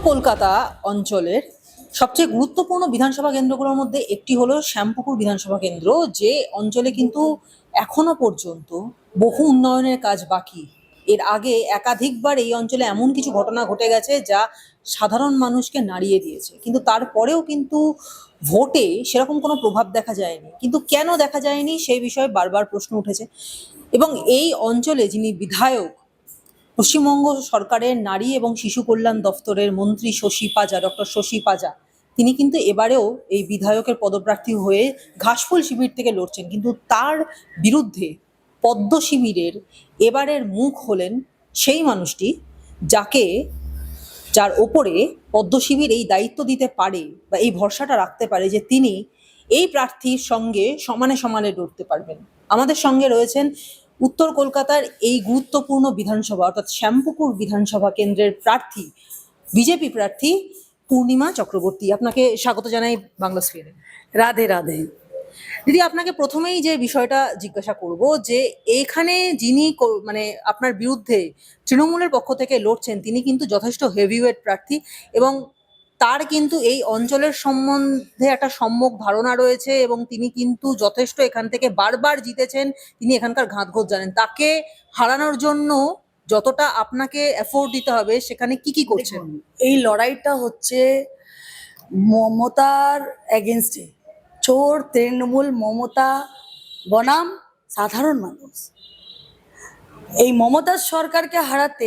কলকাতা অঞ্চলের সবচেয়ে গুরুত্বপূর্ণ বিধানসভা কেন্দ্রগুলোর মধ্যে একটি হলো শ্যামপুকুর বিধানসভা কেন্দ্র, যে অঞ্চলে কিন্তু এখনো পর্যন্ত বহু উন্নয়নের কাজ বাকি। এর আগে একাধিকবার এই অঞ্চলে এমন কিছু ঘটনা ঘটে গেছে যা সাধারণ মানুষকে নাড়িয়ে দিয়েছে, কিন্তু তারপরেও কিন্তু ভোটে সেরকম কোনো প্রভাব দেখা যায়নি। কিন্তু কেন দেখা যায়নি সেই বিষয়ে বারবার প্রশ্ন উঠেছে। এবং এই অঞ্চলে যিনি বিধায়ক, পশ্চিমবঙ্গ সরকারের নারী এবং শিশু কল্যাণ দফতরের মন্ত্রী শশী পাজা, ডক্টর শশী পাজা, তিনি কিন্তু এবারেও এই বিধায়কের পদপ্রার্থী হয়ে ঘাসফুল শিবির থেকে লড়ছেন। কিন্তু তার বিরুদ্ধে পদ্ম শিবিরের এবারের মুখ হলেন সেই মানুষটি যাকে যার ওপরে পদ্ম শিবির এই দায়িত্ব দিতে পারে বা এই ভরসাটা রাখতে পারে যে তিনি এই প্রার্থীর সঙ্গে সমানে সমানে লড়তে পারবেন। আমাদের সঙ্গে রয়েছেন উত্তর কলকাতার এই গুরুত্বপূর্ণ বিধানসভা অর্থাৎ শ্যামপুকুর বিধানসভা কেন্দ্রের প্রার্থী, বিজেপি প্রার্থী পূর্ণিমা চক্রবর্তী। আপনাকে স্বাগত জানাই বাংলা স্ফিয়ারে। রাধে রাধে। দিদি, আপনাকে প্রথমেই যে বিষয়টা জিজ্ঞাসা করব যে এইখানে যিনি মানে আপনার বিরুদ্ধে তৃণমূলের পক্ষ থেকে লড়ছেন তিনি কিন্তু যথেষ্ট হেভিওয়েট প্রার্থী, এবং তার কিন্তু এই অঞ্চলের সম্বন্ধে একটা সম্যক ধারণা রয়েছে, এবং তিনি কিন্তু যথেষ্ট এখান থেকে বারবার জিতেছেন। তিনি এখানকার ঘাতঘোট জানেন। তাকে হারানোর জন্য যতটা আপনাকে এফোর্ট দিতে হবে সেখানে কি কি করছেন? এই লড়াইটা হচ্ছে মমতার এগেনস্টে। চোর তৃণমূল, মমতা বনাম সাধারণ মানুষ। এই মমতার সরকারকে হারাতে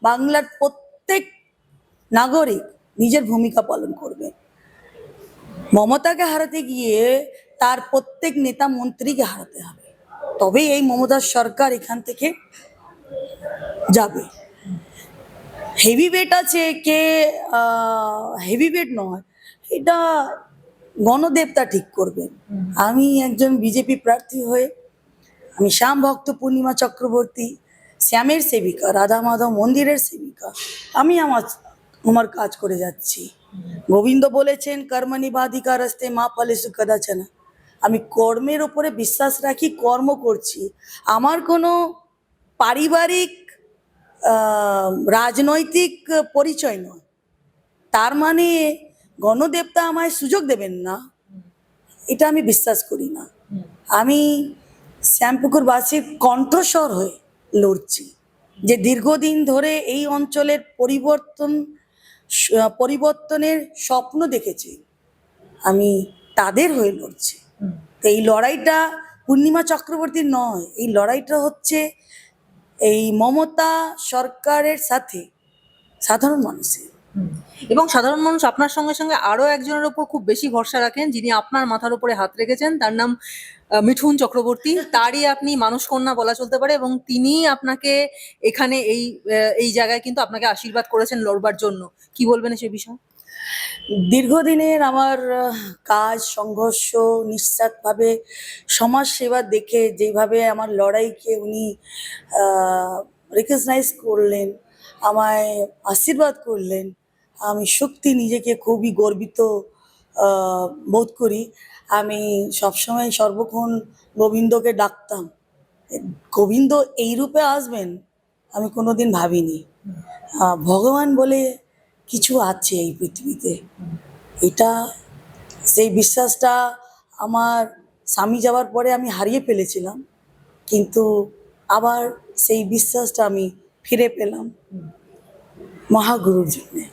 বাংলার প্রত্যেক নাগরিক নিজের ভূমিকা পালন করবে। মমতাকে হারাতে গিয়ে তার প্রত্যেক নেতা মন্ত্রীকে হারাতে হবে, তবেই এই মমতার সরকার এখান থেকে যাবে। হেভি ওয়েট আছে কে হেভি ওয়েট নয়, এটা গণদেবতা ঠিক করবেন। আমি একজন বিজেপি প্রার্থী হয়ে, আমি শ্যাম ভক্ত পূর্ণিমা চক্রবর্তী, শ্যামের সেবিকা, রাধা মাধব মন্দিরের সেবিকা। আমি আমার কাজ করে যাচ্ছি। গোবিন্দ বলেছেন কর্মণি বাধিকারস্তে মা ফলেষু কদাচন। আমি কর্মের ওপরে বিশ্বাস রাখি, কর্ম করছি। আমার কোনো পারিবারিক রাজনৈতিক পরিচয় নয়। তার মানে গণদেবতা আমায় সুযোগ দেবেন না, এটা আমি বিশ্বাস করি না। আমি শ্যামপুকুরবাসীর কণ্ঠস্বর হয়ে লড়ছি, যে দীর্ঘদিন ধরে এই অঞ্চলের পরিবর্তনের স্বপ্ন দেখেছি, আমি তাদের হয়ে লড়ছি। তো এই লড়াইটা পূর্ণিমা চক্রবর্তীর নয়, এই লড়াইটা হচ্ছে এই মমতা সরকারের সাথে সাধারণ মানুষের। এবং সাধারণ মানুষ আপনার সঙ্গে সঙ্গে আরো একজনের উপর খুব বেশি ভরসা রাখেন, যিনি আপনার মাথার উপরে হাত রেখেছেন। তার নাম মিঠুন চক্রবর্তী। তারই আপনি মানুষ কন্যা বলা চলতে পারে, এবং তিনি আপনাকে এখানে এই জায়গায় কিন্তু আপনাকে আশীর্বাদ করেছেন লড়বার জন্য। কি বলবেন সে বিষয়ে? দীর্ঘদিনের আমার কাজ, সংঘর্ষ, নিঃস্বার্থভাবে সমাজ সেবা দেখে যেভাবে আমার লড়াইকে উনি রিকগনাইজ করলেন, আমায় আশীর্বাদ করলেন, আমি সত্যি নিজেকে খুবই গর্বিত বোধ করি। আমি সবসময় সর্বক্ষণ গোবিন্দকে ডাকতাম। গোবিন্দ এই রূপে আসবেন আমি কোনোদিন ভাবিনি। ভগবান বলে কিছু আছে এই পৃথিবীতে, এটা সেই বিশ্বাসটা আমার স্বামী যাওয়ার পরে আমি হারিয়ে ফেলেছিলাম, কিন্তু আবার সেই বিশ্বাসটা আমি ফিরে পেলাম মহাগুরুর জন্যে।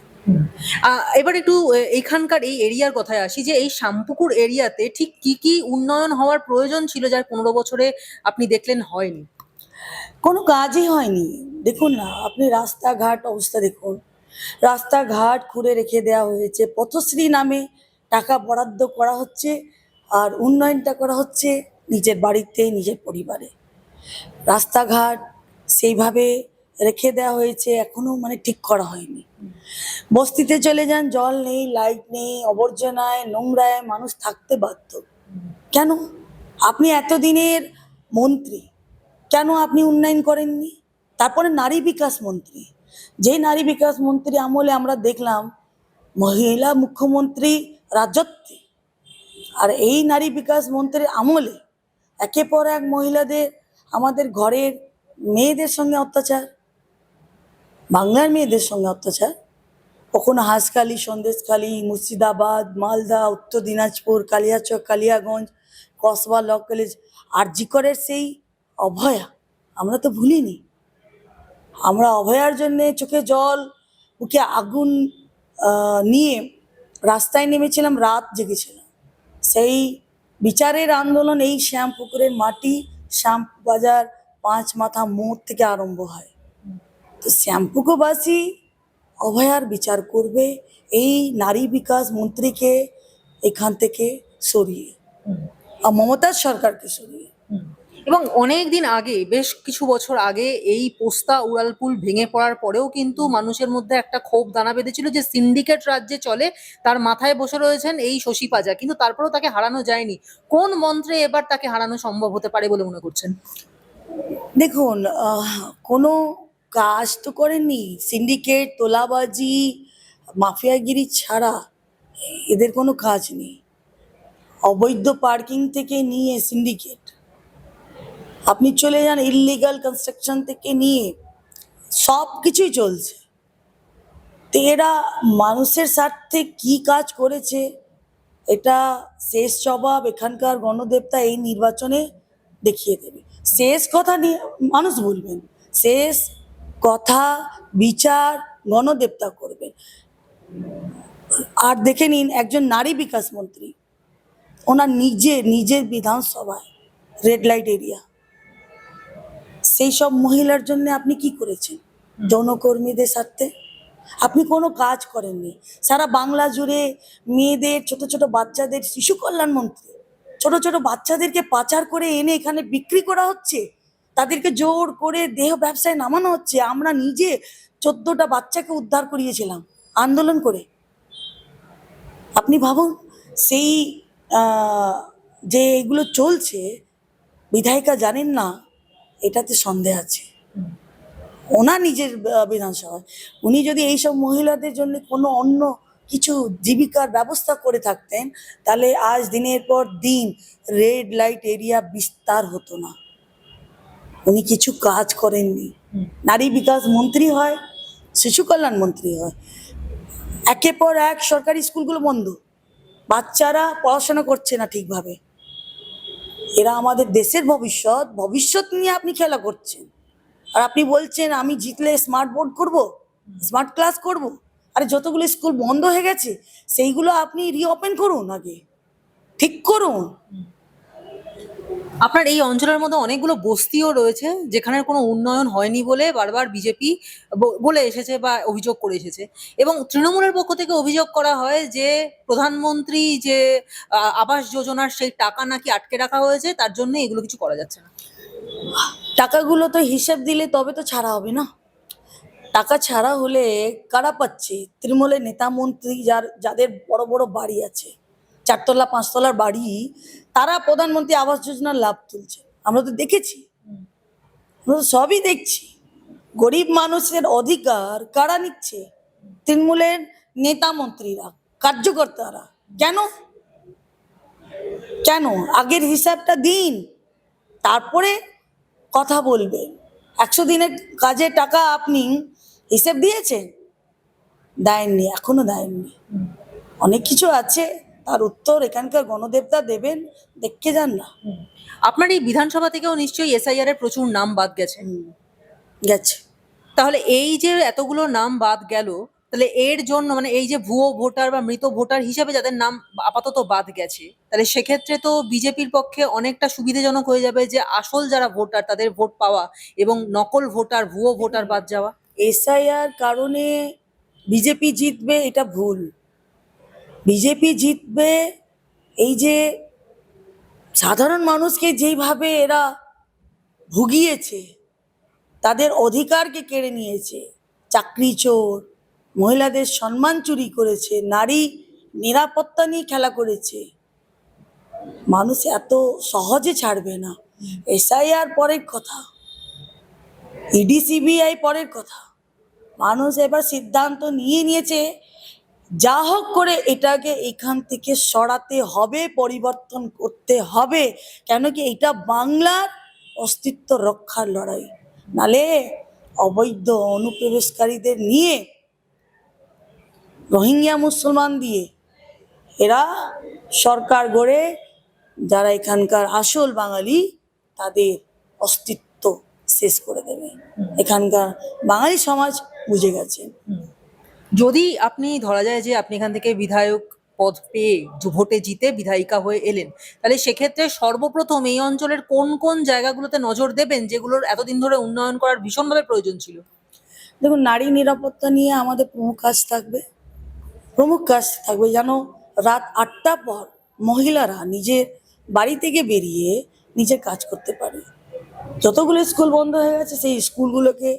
এবার একটু এইখানকার এই এরিয়ার কথায় আসি, যে এই শ্যামপুকুর এরিয়াতে ঠিক কি কি উন্নয়ন হওয়ার প্রয়োজন ছিল যা 15 বছরে আপনি দেখলেন হয়নি? কোনো কাজই হয়নি। দেখুন না, আপনি রাস্তাঘাট অবস্থা দেখুন, রাস্তাঘাট খুঁড়ে রেখে দেওয়া হয়েছে, পথশ্রী নামে টাকা বরাদ্দ করা হচ্ছে, আর উন্নয়নটা করা হচ্ছে নিজের বাড়িতে, নিজের পরিবারে। রাস্তাঘাট সেইভাবে রেখে দেওয়া হয়েছে, এখনো মানে ঠিক করা হয়নি। বস্তিতে চলে যান, জল নেই, লাইট নেই, আবর্জনায় নোংরায় মানুষ থাকতে বাধ্য। কেন? আপনি এতদিনের মন্ত্রী, কেন আপনি উন্নয়ন করেননি? তারপরে নারী বিকাশ মন্ত্রী, যে নারী বিকাশ মন্ত্রী আমলে আমরা দেখলাম মহিলা মুখ্যমন্ত্রী রাজত্বে, আর এই নারী বিকাশ মন্ত্রীর আমলে একের পর এক মহিলাদের, আমাদের ঘরের মেয়েদের সঙ্গে অত্যাচার, বাংলার মেয়েদের সঙ্গে অত্যাচার। কখনো হাঁসখালি, সন্দেশখালি, মুর্শিদাবাদ, মালদা, উত্তর দিনাজপুর, কালিয়াচক, কালিয়াগঞ্জ, কসবা ল কলেজ, আরজি করের সেই অভয়া আমরা তো ভুলিনি। আমরা অভয়ার জন্যে চোখে জল, মুখে আগুন নিয়ে রাস্তায় নেমেছিলাম, রাত জেগেছিলাম। সেই বিচারের আন্দোলন এই শ্যামপুকুরের মাটি, শ্যামবাজার, পাঁচ মাথা মোড় থেকে আরম্ভ হয়। তো শ্যামপুকুরবাসী অভয়ার বিচার করবে, এই নারী বিকাশ মন্ত্রীকে এখান থেকে সরিয়ে, আর মমতার সরকারকে সরিয়ে। এবং অনেক দিন আগে, বেশ কিছু বছর আগে, এই পোস্তা উড়ালপুল ভেঙে পড়ার পরেও কিন্তু মানুষের মধ্যে একটা ক্ষোভ দানা বেঁধেছিল যে সিন্ডিকেট রাজ্যে চলে, তার মাথায় বসে রয়েছেন এই শশী পাজা, কিন্তু তারপরেও তাকে হারানো যায়নি। কোন মন্ত্রে এবার তাকে হারানো সম্ভব হতে পারে বলে মনে করছেন? দেখুন, কোনো কাজ তো করেননি। সিন্ডিকেট, তোলাবাজি, মাফিয়াগিরি ছাড়া এদের কোনো কাজ নেই। অবৈধ পার্কিং থেকে নিয়ে সিন্ডিকেট, আপনি চলে যান ইললিগাল কনস্ট্রাকশন থেকে নিয়ে সব কিছুই চলছে। তো এরা মানুষের স্বার্থে কি কাজ করেছে, এটা শেষ জবাব এখানকার গণদেবতা এই নির্বাচনে দেখিয়ে দেবে। শেষ কথা নিয়ে মানুষ বলবেন, শেষ কথা বিচার গণদেবতা করবেন। আর দেখে নিন, একজন নারী বিকাশ মন্ত্রী, ওনার নিজের বিধানসভায় রেড লাইট এরিয়া, সেই সব মহিলার জন্য আপনি কি করেছেন? যৌনকর্মীদের স্বার্থে আপনি কোনো কাজ করেননি। সারা বাংলা জুড়ে মেয়েদের, ছোট ছোট বাচ্চাদের, শিশু কল্যাণ মন্ত্রী, ছোট ছোট বাচ্চাদেরকে পাচার করে এনে এখানে বিক্রি করা হচ্ছে, তাদেরকে জোর করে দেহ ব্যবসায় নামানো হচ্ছে। আমরা নিজে 14টা বাচ্চাকে উদ্ধার করিয়েছিলাম আন্দোলন করে। আপনি ভাবুন, সেই যে এগুলো চলছে, বিধায়িকা জানেন না, এটাতে সন্দেহ আছে। ওনার নিজের বিধানসভায় উনি যদি এইসব মহিলাদের জন্য কোনো অন্য কিছু জীবিকার ব্যবস্থা করে থাকতেন, তাহলে আজ দিনের পর দিন রেড লাইট এরিয়া বিস্তার হতো না। উনি কিছু কাজ করেননি। নারী বিকাশ মন্ত্রী হয়, শিশু কল্যাণ মন্ত্রী হয়, একের পর এক সরকারি স্কুলগুলো বন্ধ, বাচ্চারা পড়াশোনা করছে না ঠিকভাবে। এরা আমাদের দেশের ভবিষ্যৎ, ভবিষ্যৎ নিয়ে আপনি খেলা করছেন। আর আপনি বলছেন আমি জিতলে স্মার্ট বোর্ড করব, স্মার্ট ক্লাস করব। আরে যতগুলো স্কুল বন্ধ হয়ে গেছে সেইগুলো আপনি রিওপেন করুন, আগে ঠিক করুন। আপনার এই অঞ্চলের মধ্যে অনেকগুলো বস্তিও রয়েছে যেখানে কোনো উন্নয়ন হয়নি বলে বারবার বিজেপি বলে এসেছে বা অভিযোগ করে এসেছে, এবং তৃণমূলের পক্ষ থেকে অভিযোগ করা হয় যে প্রধানমন্ত্রী যে আবাস যোজনার সেই টাকা নাকি আটকে রাখা হয়েছে, তার জন্য এগুলো কিছু করা যাচ্ছে না। টাকাগুলো তো হিসেব দিলে তবে তো ছাড়া হবে না। টাকা ছাড়া হলে কারা পাচ্ছে? তৃণমূলের নেতা মন্ত্রী, যাদের বড় বড় বাড়ি আছে, 4তলা 5তলার বাড়ি, তারা প্রধানমন্ত্রী আবাস যোজনার লাভ তুলছে। আমরা তো দেখেছি, আমরা তো সবই দেখছি। গরিব মানুষের অধিকার কারা নিচ্ছে? তৃণমূলের নেতা মন্ত্রীরা, কার্যকর্তারা। কেন কেন আগের হিসাবটা দিন, তারপরে কথা বলবেন। 100 দিনের কাজের টাকা আপনি হিসেব দিয়েছেন? দেননি, এখনো দেননি। অনেক কিছু আছে, তার উত্তর এখানকার গণদেবতা দেবেন, দেখে যান না। আপনার এই বিধানসভা থেকেও নিশ্চয়ই এসআইআর এর প্রচুর নাম বাদ গেছে। গেছে। তাহলে এই যে এতগুলো নাম বাদ গেল, তাহলে এর জন্য মানে এই যে ভুয়ো ভোটার বা মৃত ভোটার হিসাবে যাদের নাম আপাতত বাদ গেছে, তাহলে সেক্ষেত্রে তো বিজেপির পক্ষে অনেকটা সুবিধাজনক হয়ে যাবে যে আসল যারা ভোটার তাদের ভোট পাওয়া এবং নকল ভোটার, ভুয়ো ভোটার বাদ যাওয়া। এসআইআর কারণে বিজেপি জিতবে এটা ভুল। বিজেপি জিতবে এই যে সাধারণ মানুষকে যেইভাবে এরা ভুগিয়েছে, তাদের অধিকারকে কেড়ে নিয়েছে, চাকরি চোর, মহিলাদের সম্মান চুরি করেছে, নারী নিরাপত্তা নিয়ে খেলা করেছে, মানুষ এত সহজে ছাড়বে না। এসআইআর পরের কথা, ইডি সিবিআই পরের কথা। মানুষ এবার সিদ্ধান্ত নিয়ে নিয়েছে, যা হোক করে এটাকে এখান থেকে সরাতে হবে, পরিবর্তন করতে হবে। কেন কি এটা বাংলার অস্তিত্ব রক্ষার লড়াই। নালে অবৈধ অনুপ্রবেশকারীদের নিয়ে রোহিঙ্গা মুসলমান দিয়ে এরা সরকার গড়ে যারা এখানকার আসল বাঙালি তাদের অস্তিত্ব শেষ করে দেবে। এখানকার বাঙালি সমাজ বুঝে গেছে। যদি আপনি ধরা যায় যে আপনি এখান থেকে বিধায়ক পদ পেয়ে ভোটে জিতে বিধায়িকা হয়ে এলেন, তাহলে সেক্ষেত্রে সর্বপ্রথম এই অঞ্চলের কোন কোন জায়গাগুলোতে নজর দেবেন যেগুলোর এতদিন ধরে উন্নয়ন করার ভীষণভাবে প্রয়োজন ছিল? দেখুন, নারী নিরাপত্তা নিয়ে আমাদের প্রমুখ কাজ থাকবে যেন রাত 8টা পর মহিলারা নিজের বাড়ি থেকে বেরিয়ে নিজের কাজ করতে পারে। যতগুলো স্কুল বন্ধ হয়ে গেছে সেই স্কুলগুলোকে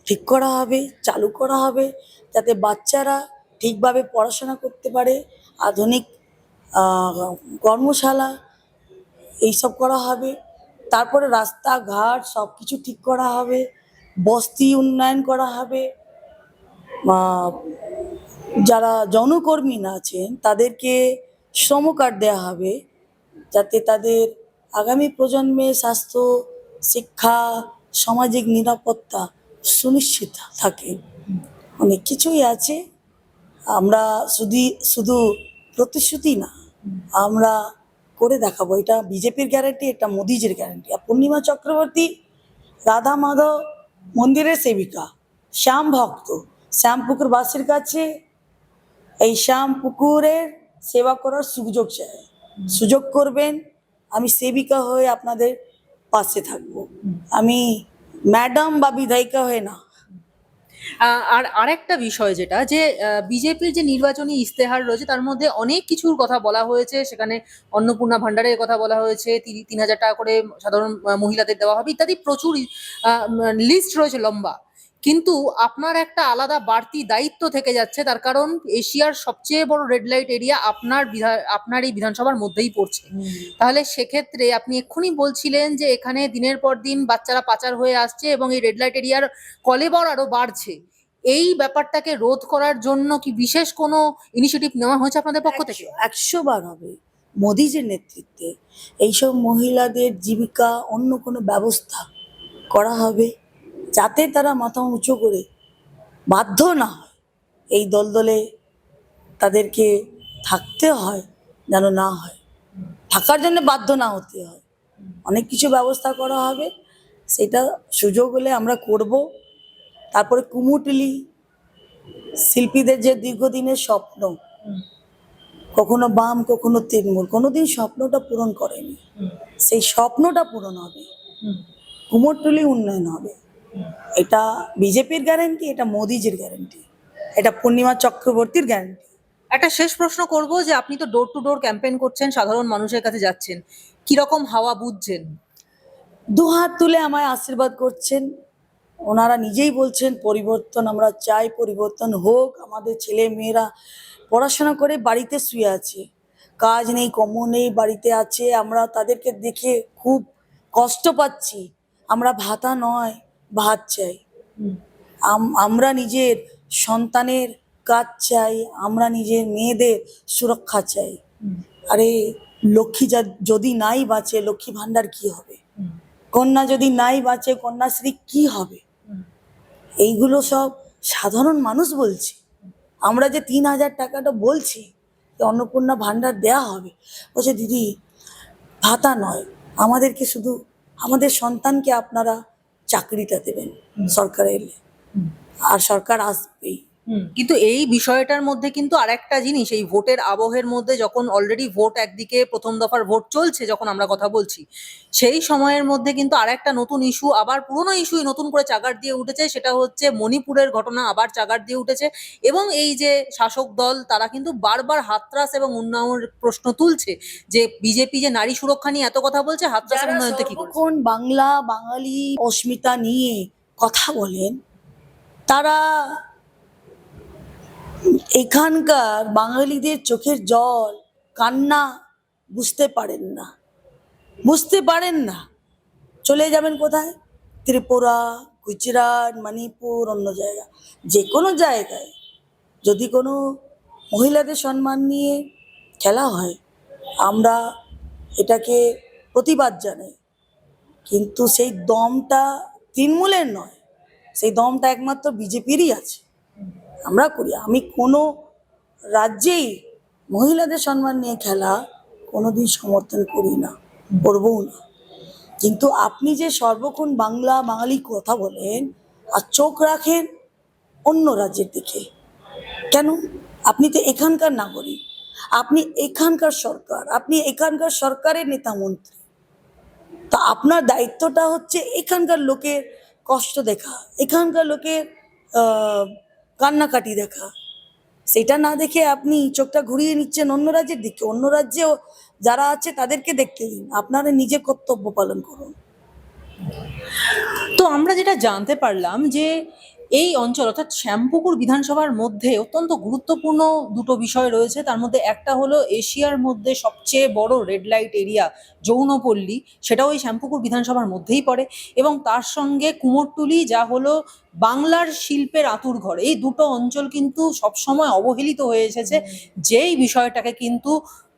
ঠিক করা হবে, চালু করা হবে, যাতে বাচ্চারা ঠিকভাবে পড়াশোনা করতে পারে। আধুনিক কর্মশালা এইসব করা হবে। তারপরে রাস্তাঘাট সব কিছু ঠিক করা হবে, বস্তি উন্নয়ন করা হবে। যারা যৌনকর্মী আছেন তাদেরকে শ্রম কার্ড দেওয়া হবে, যাতে তাদের আগামী প্রজন্মে স্বাস্থ্য, শিক্ষা, সামাজিক নিরাপত্তা সুনিশ্চিত থাকে। অনেক কিছুই আছে। আমরা শুধু প্রতিশ্রুতি না, আমরা করে দেখাবো। এটা বিজেপির গ্যারান্টি, এটা মোদিজির গ্যারান্টি। আর পূর্ণিমা চক্রবর্তী রাধা মাধব মন্দিরের সেবিকা, শ্যাম ভক্ত, শ্যামপুকুরবাসীর কাছে এই শ্যামপুকুরের সেবা করার সুযোগ করবেন। আমি সেবিকা হয়ে আপনাদের পাশে থাকবো, আমি ম্যাডাম বা বিধায়িকা হয়ে না। আর আরেকটা বিষয় যেটা যে বিজেপির যে নির্বাচনী ইস্তেহার রয়েছে তার মধ্যে অনেক কিছুর কথা বলা হয়েছে। সেখানে অন্নপূর্ণা ভান্ডারের কথা বলা হয়েছে, 3,000 টাকা করে সাধারণ মহিলাদের দেওয়া হবে ইত্যাদি প্রচুর লিস্ট রয়েছে লম্বা। কিন্তু আপনার একটা আলাদা বাড়তি দায়িত্ব থেকে যাচ্ছে, তার কারণ এশিয়ার সবচেয়ে বড় রেড লাইট এরিয়া আপনার এই বিধানসভার মধ্যেই পড়ছে। তাহলে সেক্ষেত্রে আপনি এক্ষুনি বলছিলেন যে এখানে দিনের পর দিন বাচ্চারা পাচার হয়ে আসছে এবং এই রেড লাইট এরিয়ার কলেবর আরো বাড়ছে। এই ব্যাপারটাকে রোধ করার জন্য কি বিশেষ কোনো ইনিশিয়েটিভ নেওয়া হয়েছে আপনাদের পক্ষ থেকে? 100 বার হবে। মোদিজির নেতৃত্বে এইসব মহিলাদের জীবিকা অন্য কোনো ব্যবস্থা করা হবে, যাতে তারা মাথা উঁচু করে বাধ্য না হয় এই দলদলে তাদেরকে থাকতে হয়, যেন না হয়, থাকার জন্য বাধ্য না হতে হয়। অনেক কিছু ব্যবস্থা করা হবে, সেটা সুযোগ হলে আমরা করব। তারপরে কুমুরটুলি শিল্পীদের যে দীর্ঘদিনের স্বপ্ন, কখনো বাম কখনো তৃণমূল, কোনোদিন স্বপ্নটা পূরণ করেনি, সেই স্বপ্নটা পূরণ হবে। কুমোরটুলি উন্নয়ন হবে। এটা বিজেপির গ্যারান্টি, এটা মোদিজির গ্যারান্টি, এটা পূর্ণিমা চক্রবর্তীর গ্যারান্টি। একটা শেষ প্রশ্ন করব যে আপনি তো ডোর টু ডোর ক্যাম্পেইন করছেন, সাধারণ মানুষের কাছে যাচ্ছেন, কিরকম হাওয়া বুঝছেন? দুহাত তুলে আমায় আশীর্বাদ করছেন। ওনারা নিজেই বলছেন পরিবর্তন আমরা চাই, পরিবর্তন হোক। আমাদের ছেলে মেয়েরা পড়াশোনা করে বাড়িতে শুয়ে আছে, কাজ নেই, কর্ম নেই, বাড়িতে আছে। আমরা তাদেরকে দেখে খুব কষ্ট পাচ্ছি। আমরা ভাতা নয়, ভাত চাই। আমরা নিজের সন্তানের কাজ চাই, আমরা নিজের মেয়েদের সুরক্ষা চাই। আরে লক্ষ্মী যদি নাই বাঁচে, লক্ষ্মী ভাণ্ডার কি হবে? কন্যা যদি নাই বাঁচে, কন্যাশ্রী কি হবে? এইগুলো সব সাধারণ মানুষ বলছে। আমরা যে 3,000 টাকাটা বলছি যে অন্নপূর্ণা ভাণ্ডার দেয়া হবে, বলছে দিদি ভাতা নয়, আমাদেরকে শুধু আমাদের সন্তানকে আপনারা চাকরিটা দেবেন সরকার এলে, আর সরকার আসবেই। কিন্তু এই বিষয়টার মধ্যে কিন্তু আরেকটা জিনিস, এই ভোটের আবহের মধ্যে যখন অলরেডি ভোট একদিকে প্রথম দফার ভোট চলছে, যখন আমরা কথা বলছি সেই সময়ের মধ্যে কিন্তু আরেকটা নতুন ইস্যু, আবার পুরনো ইস্যুই নতুন করে চাগার দিয়ে উঠেছে। সেটা হচ্ছে মণিপুরের ঘটনা আবার চাগার দিয়ে উঠেছে এবং এই যে শাসক দল তারা কিন্তু বারবার হাতরাস এবং উন্নয়নের প্রশ্ন তুলছে যে বিজেপি যে নারী সুরক্ষা নিয়ে এত কথা বলছে, হাতরাস এবং উন্নয়নতে কি করছে? যখন বাংলা বাঙালি অস্মিতা নিয়ে কথা বলেন, তারা এখানকার বাঙালিদের চোখের জল, কান্না বুঝতে পারেন না। চলে যাবেন কোথায়? ত্রিপুরা, গুজরাট, মণিপুর, অন্য জায়গা, যে কোনো জায়গায় যদি কোনো মহিলাদের সম্মান নিয়ে খেলা হয়, আমরা এটাকে প্রতিবাদ জানাই। কিন্তু সেই দমটা তৃণমূলের নয়, সেই দমটা একমাত্র বিজেপিরই আছে। আমরা করি। আমি কোনো রাজ্যেই মহিলাদের সম্মান নিয়ে খেলা কোনোদিন সমর্থন করি না, করবও না। কিন্তু আপনি যে সর্বক্ষণ বাংলা বাঙালি কথা বলেন আর চোখ রাখেন অন্য রাজ্যের দিকে, কেন? আপনি তো এখানকার নাগরিক, আপনি এখানকার সরকার, আপনি এখানকার সরকারের নেতা মন্ত্রী। তা আপনার দায়িত্বটা হচ্ছে এখানকার লোকের কষ্ট দেখা, এখানকার লোকের কান্নাকাটি দেখা। সেটা না দেখে আপনি চোখটা ঘুরিয়ে নিচ্ছেন অন্য রাজ্যের দিকে। অন্য রাজ্যেও যারা আছে তাদেরকে দেখতে দিন, আপনারা নিজের কর্তব্য পালন করুন। তো আমরা যেটা জানতে পারলাম যে এই অঞ্চল অর্থাৎ শ্যামপুকুর বিধানসভার মধ্যে অত্যন্ত গুরুত্বপূর্ণ দুটো বিষয় রয়েছে। তার মধ্যে একটা হলো এশিয়ার মধ্যে সবচেয়ে বড় রেড লাইট এরিয়া যৌনপল্লী, সেটাও এই শ্যামপুকুর বিধানসভার মধ্যেই পড়ে, এবং তার সঙ্গে কুমোরটুলি, যা হলো বাংলার শিল্পের আঁতুড়ঘর। এই দুটো অঞ্চল কিন্তু সবসময় অবহেলিত হয়ে এসেছে, যেই বিষয়টাকে কিন্তু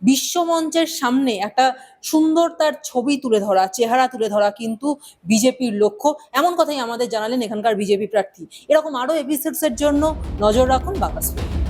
বিশ্বমঞ্চের সামনে একটা সুন্দর তার ছবি তুলে ধরা, চেহারা তুলে ধরা কিন্তু বিজেপির লক্ষ্য। এমন কথাই আমাদের জানালেন এখানকার বিজেপি প্রার্থী। এরকম আরও এপিসোডসের জন্য নজর রাখুন বাংলা স্কুল।